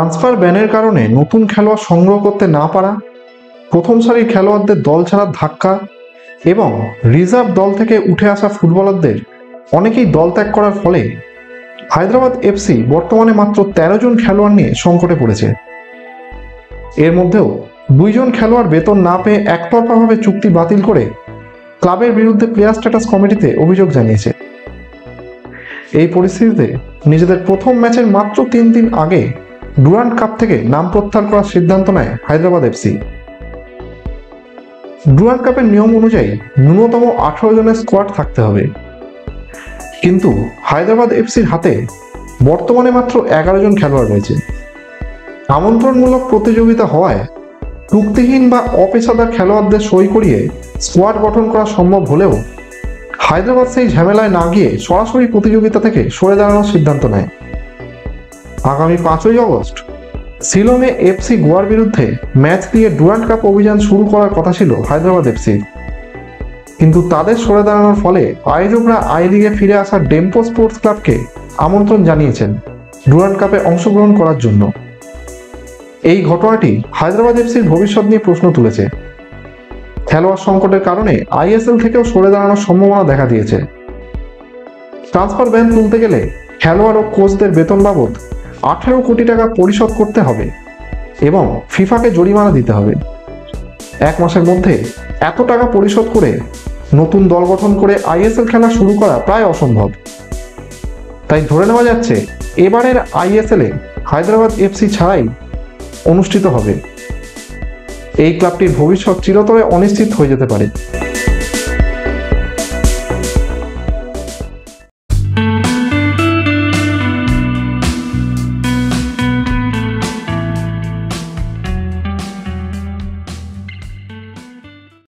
Transfer ব্যানের কারণে নতুন খেলোয়াড় সংগ্রহ করতে না পারা, প্রথম সারির খেলোয়াড়দের দল ছাড়ার ধাক্কা এবং রিজার্ভ দল থেকে উঠে আসা ফুটবলারদের অনেকেই দল ত্যাগ করার ফলে হায়দ্রাবাদ এফসি বর্তমানে মাত্র ১৩ জন খেলোয়াড় নিয়ে সংকটে পড়েছে। এর মধ্যেও ২ জন খেলোয়াড় বেতন না পেয়ে একতরফাভাবে চুক্তি বাতিল করে ক্লাবের বিরুদ্ধে প্লেয়ার স্ট্যাটাস কমিটিতে অভিযোগ জানিয়েছে। এই পরিস্থিতিতে নিজেদের প্রথম ম্যাচের মাত্র ৩ দিন আগে ডুরান্ড কাপ থেকে নাম প্রত্যাহার করার সিদ্ধান্ত নেয় হায়দ্রাবাদ এফসি। ডুরান্ড কাপের নিয়ম অনুযায়ী ন্যূনতম ১৮ জনের স্কোয়াড থাকতে হবে, কিন্তু হায়দ্রাবাদ এফসির হাতে বর্তমানে মাত্র ১১ জন খেলোয়াড় রয়েছে। আমন্ত্রণমূলক প্রতিযোগিতা হওয়ায় চুক্তিহীন বা অপেশাদার খেলোয়াড়দের সই করিয়ে স্কোয়াড গঠন করা সম্ভব হলেও হায়দ্রাবাদ সেই ঝামেলায় না গিয়ে সরাসরি প্রতিযোগিতা থেকে সরে দাঁড়ানোর সিদ্ধান্ত নেয়। আগামী ৫ই আগস্ট শিলংয়ে এফসি গোয়ার বিরুদ্ধে ম্যাচ দিয়ে ডুরান্ড কাপ অভিযান শুরু করার কথা ছিল হায়দ্রাবাদ এফসি, কিন্তু তাদের সরে দাঁড়ানোর ফলে আয়োজকরা আই লিগে ফিরে আসা ডেম্পো স্পোর্টস ক্লাবকে আমন্ত্রণ জানিয়েছেন ডুরান্ড কাপে অংশগ্রহণ করার জন্য। এই ঘটনাটি হায়দ্রাবাদ এফসির ভবিষ্যৎ নিয়ে প্রশ্ন তুলেছে। খেলোয়াড় সংকটের কারণে আইএসএল থেকেও সরে দাঁড়ানোর সম্ভাবনা দেখা দিয়েছে। ট্রান্সফার ব্যান তুলতে গেলে খেলোয়াড় ও কোচদের বেতন বাবদ ১৮ কোটি টাকা পরিশোধ করতে হবে এবং ফিফাকে জরিমানা দিতে হবে। ১ মাসের মধ্যে এত টাকা পরিশোধ করে নতুন দল গঠন করে আইএসএল খেলা শুরু করা প্রায় অসম্ভব। তাই ধরে নেওয়া যাচ্ছে এবারের আইএসএলে হায়দ্রাবাদ এফসি ছাড়াই অনুষ্ঠিত হবে। এই ক্লাবটির ভবিষ্যৎ চিরতরে অনিশ্চিত হয়ে যেতে পারে।